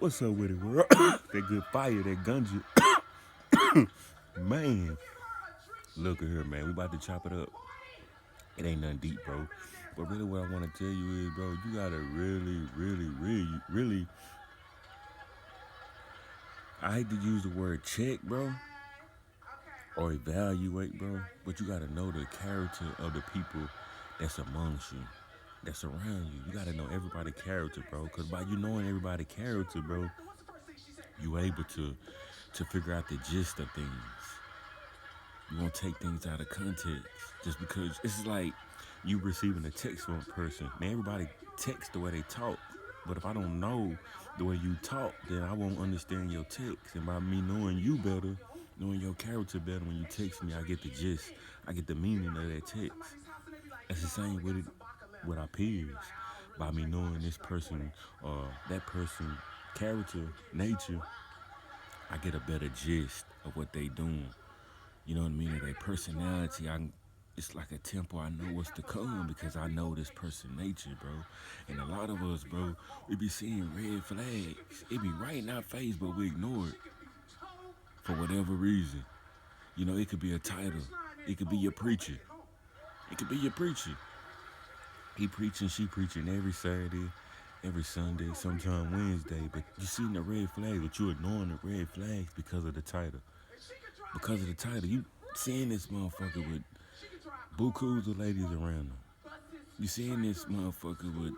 What's up with it, world? That good fire, that gunja. Man, look at here, man. We about to chop it up. It ain't nothing deep, bro. But really, what I want to tell you is, bro, you gotta really. I hate to use the word check, bro, or evaluate, bro. But you gotta know the character of the people that's amongst you, that's around you. You gotta know everybody's character, bro. Cause by you knowing everybody's character, bro, you able to figure out the gist of things. You won't take things out of context just because it's like you receiving a text from a person. Now everybody texts the way they talk, but if I don't know the way you talk, then I won't understand your text. And by me knowing you better, knowing your character better, when you text me, I get the gist, I get the meaning of that text. It's the same with it with our peers. By me knowing this person or that person character, nature, I get a better gist of what they doing. You know what I mean? Their personality, it's like a tempo. I know what's to come because I know this person nature, bro. And a lot of us, bro, we be seeing red flags. It be right in our face, but we ignore it for whatever reason. You know, it could be a title. It could be your preacher. It could be your preacher. He preaching, she preaching every Saturday, every Sunday, sometime Wednesday. But you seen the red flags, but you ignoring the red flags because of the title. Because of the title, you seeing this motherfucker with bukus of ladies around them. You seeing this motherfucker with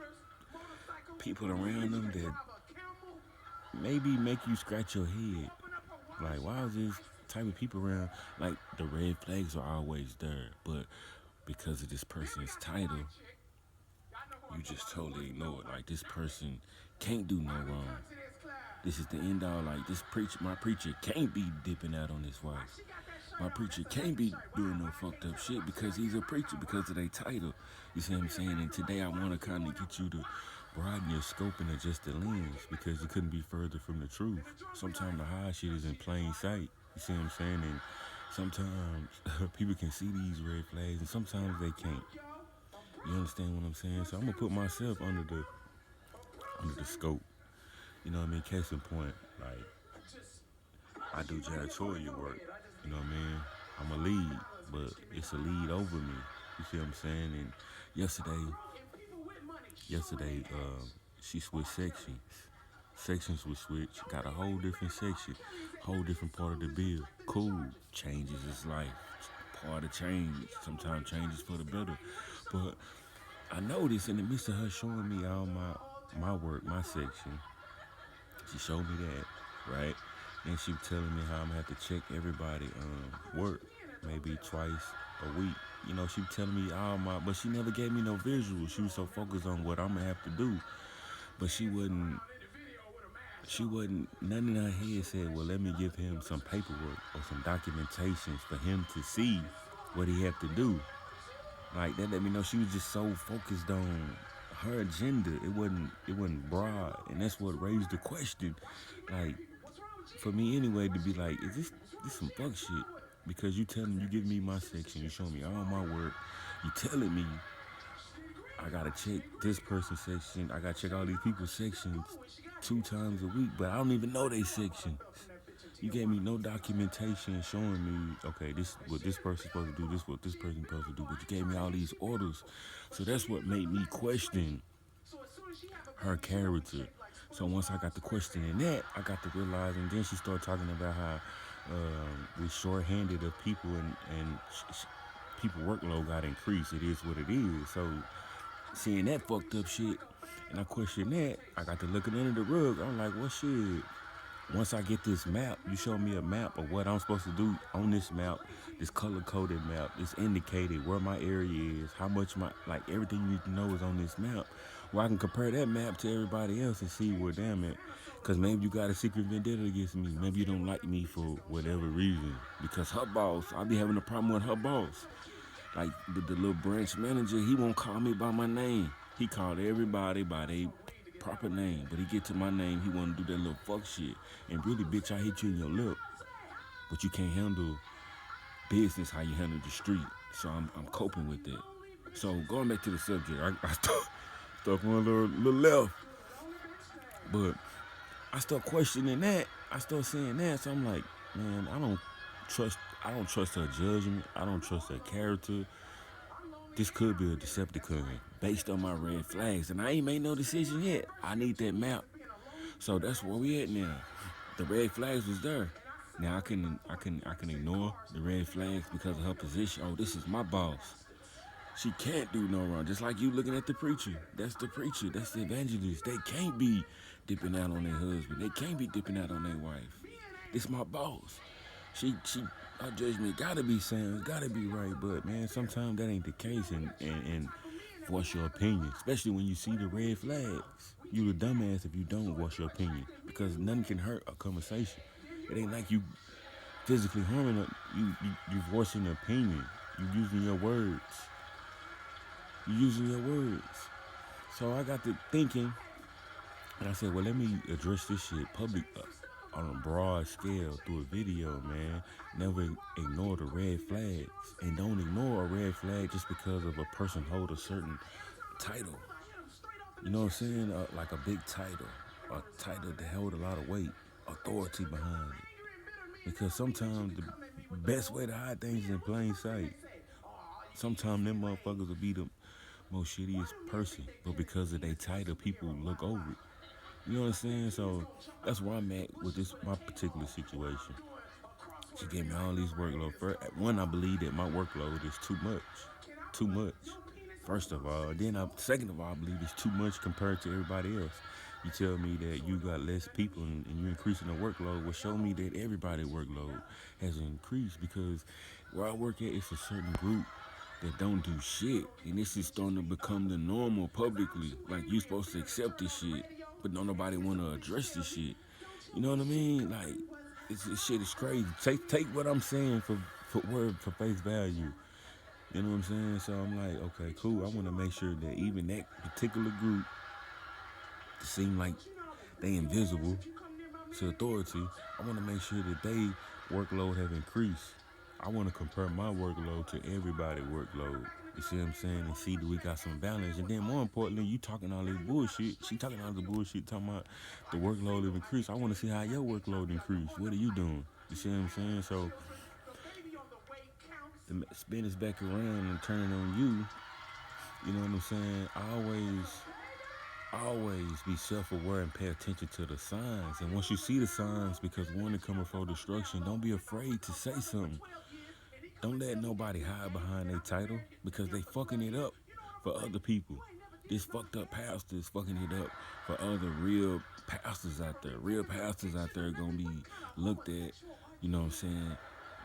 people around them that maybe make you scratch your head. Like, why is this type of people around? Like, the red flags are always there, but because of this person's title, you just totally ignore it. Like, this person can't do no wrong. This is the end all. Like, my preacher can't be dipping out on his wife. My preacher can't be doing no fucked up shit because he's a preacher because of their title. You see what I'm saying? And today I want to kind of get you to broaden your scope and adjust the lens because you couldn't be further from the truth. Sometimes the high shit is in plain sight. You see what I'm saying? And sometimes people can see these red flags and sometimes they can't. You understand what I'm saying? So I'm going to put myself under the scope. You know what I mean? Case in point, like, I do janitorial work. You know what I mean? I'm a lead, but it's a lead over me. You see what I'm saying? And yesterday, she switched sections. Sections was switched. Got a whole different section, whole different part of the bill. Cool. Changes is life. Part of change. Sometimes changes for the better. But I noticed in the midst of her showing me all my work, my section, she showed me that, right? And she was telling me how I'm gonna have to check everybody work maybe twice a week. You know, she was telling me but she never gave me no visuals. She was so focused on what I'm gonna have to do. But she wasn't, none in her head said, well, let me give him some paperwork or some documentations for him to see what he had to do. Like, that let me know she was just so focused on her agenda. It wasn't broad. And that's what raised the question. Like, for me anyway, to be like, is this some fuck shit? Because you give me my section, you show me all my work, you telling me I gotta check this person's section, I gotta check all these people's sections 2 times a week, but I don't even know they sections. You gave me no documentation showing me, okay, this is what this person's supposed to do, this is what this person's supposed to do, but you gave me all these orders. So that's what made me question her character. So once I got to questioning that, I got to realize, and then she started talking about how we short-handed of people and people workload got increased. It is what it is. So seeing that fucked up shit, and I questioned that, I got to looking under the rug. I'm like, well, shit. Once I get this map, you show me a map of what I'm supposed to do on this map, this color-coded map, it's indicated where my area is, how much like everything you need to know is on this map. Well, I can compare that map to everybody else and see where damn it. Because maybe you got a secret vendetta against me. Maybe you don't like me for whatever reason. Because her boss, I be having a problem with her boss. Like the little branch manager, he won't call me by my name. He called everybody by their proper name, but he get to my name, he want to do that little fuck shit. And really, bitch, I hit you in your lip, but you can't handle business how you handle the street. So I'm coping with that. So going back to the subject, I stuck on a little left, but I start questioning that. I start saying that. So I'm like, man, trust. I don't trust her judgment. I don't trust her character. This could be a Decepticon based on my red flags, and I ain't made no decision yet. I need that map. So that's where we at now. The red flags was there. Now I can ignore the red flags because of her position. Oh, this is my boss. She can't do no wrong. Just like you looking at the preacher. That's the preacher. That's the evangelist. They can't be dipping out on their husband. They can't be dipping out on their wife. This my boss. Her judgment gotta be sound, gotta be right. But man, sometimes that ain't the case, and voice your opinion, especially when you see the red flags. You the dumbass if you don't voice your opinion, because nothing can hurt a conversation. It ain't like you physically harming her. You voicing an opinion. You using your words. You using your words. So I got to thinking, and I said, well, let me address this shit public on a broad scale through a video, man. Never ignore the red flags, and don't ignore a red flag just because of a person hold a certain title. You know what I'm saying? Like a big title, a title that held a lot of weight, authority behind it. Because sometimes the best way to hide things is in plain sight. Sometimes them motherfuckers will be the most shittiest person, but because of their title, people look over it. You know what I'm saying? So that's where I'm at with my particular situation. She gave me all these workload. One, I believe that my workload is too much. Too much. First of all. Second of all, I believe it's too much compared to everybody else. You tell me that you got less people and you're increasing the workload. Well, show me that everybody's workload has increased, because where I work at, it's a certain group that don't do shit. And this is starting to become the normal publicly. Like, you supposed to accept this shit, but don't nobody want to address this shit. You know what I mean? Like, this shit is crazy. Take what I'm saying for face value. You know what I'm saying? So I'm like, okay, cool. I want to make sure that even that particular group seem like they invisible to authority. I want to make sure that they workload have increased. I want to compare my workload to everybody's workload. You see what I'm saying? And see that we got some balance. And then more importantly, you talking all this bullshit. She talking all this bullshit, talking about the workload have increased. I want to see how your workload increased. What are you doing? You see what I'm saying? So to spin this back around and turn it on you, you know what I'm saying? Always be self-aware and pay attention to the signs. And once you see the signs, because warning coming before destruction, don't be afraid to say something. Don't let nobody hide behind their title, because they fucking it up for other people. This fucked up pastor is fucking it up for other real pastors out there. Real pastors out there gonna be looked at, you know what I'm saying?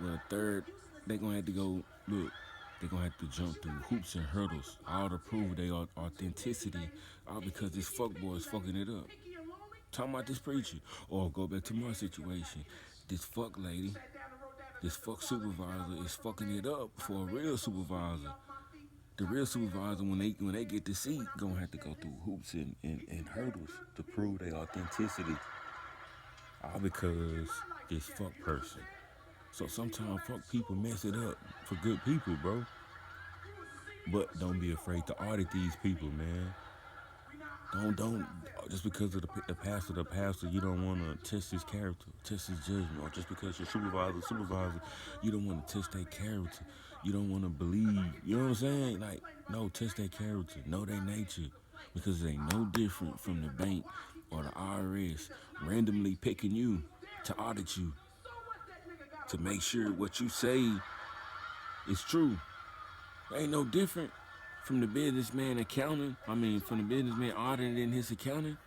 Well, third, they gonna have to go, look, they gonna have to jump through hoops and hurdles, all to prove their authenticity, all because this fuckboy is fucking it up. Talking about this preacher. Or go back to my situation. This fuck lady, this fuck supervisor is fucking it up for a real supervisor. The real supervisor, when they get the seat, gonna have to go through hoops and hurdles to prove their authenticity. All because this fuck person. So sometimes fuck people mess it up for good people, bro. But don't be afraid to audit these people, man. Don't just because of the pastor, you don't want to test his character, test his judgment. Or just because your supervisor, you don't want to test their character. You don't want to believe. You know what I'm saying? Like, no, test their character, know their nature, because it ain't no different from the bank or the IRS randomly picking you to audit you, to make sure what you say is true. It ain't no different from the businessman accounting. From the businessman auditing his accounting,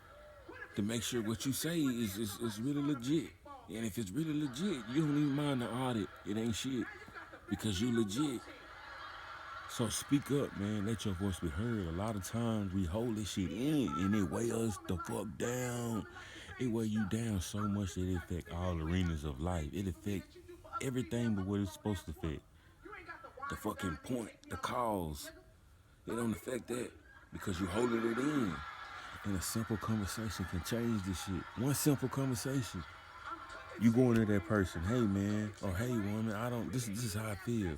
to make sure what you say is really legit. And if it's really legit, you don't even mind the audit. It ain't shit, because you legit. So speak up, man. Let your voice be heard. A lot of times we hold this shit in, and it weigh us the fuck down. It weigh you down so much that it affect all arenas of life. It affect everything but what it's supposed to affect. The fucking point, the cause. It don't affect that, because you holding it in. And a simple conversation can change this shit. One simple conversation. You going to that person, hey man, or hey woman, this is how I feel.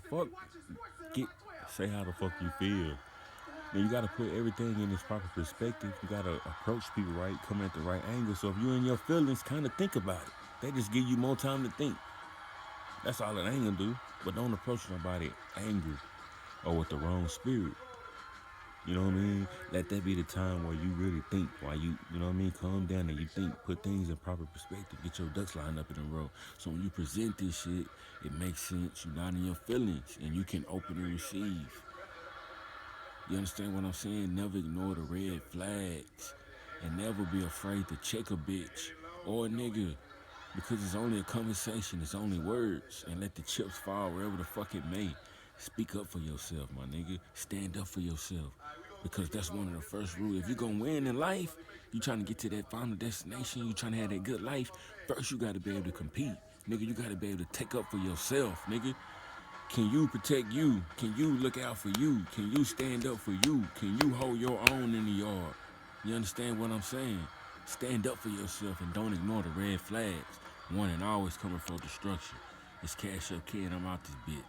Say how the fuck you feel. Now you gotta put everything in its proper perspective. You gotta approach people right, come at the right angle. So if you in your feelings, kind of think about it. They just give you more time to think. That's all it ain't gonna do. But don't approach nobody angry or with the wrong spirit. You know what I mean? Let that be the time where you really think, while you know what I mean? Calm down and you think, put things in proper perspective, get your ducks lined up in a row. So when you present this shit, it makes sense. You're not in your feelings and you can open and receive. You understand what I'm saying? Never ignore the red flags and never be afraid to check a bitch or a nigga because it's only a conversation, it's only words, and let the chips fall wherever the fuck it may. Speak up for yourself, my nigga. Stand up for yourself because that's one of the first rules. If you're gonna win in life, you trying to get to that final destination, you trying to have that good life, first you gotta be able to compete. Nigga, you gotta be able to take up for yourself, nigga. Can you protect you? Can you look out for you? Can you stand up for you? Can you hold your own in the yard? You understand what I'm saying? Stand up for yourself and don't ignore the red flags. One and always coming for destruction. It's Cash Up Kid. I'm out this bitch.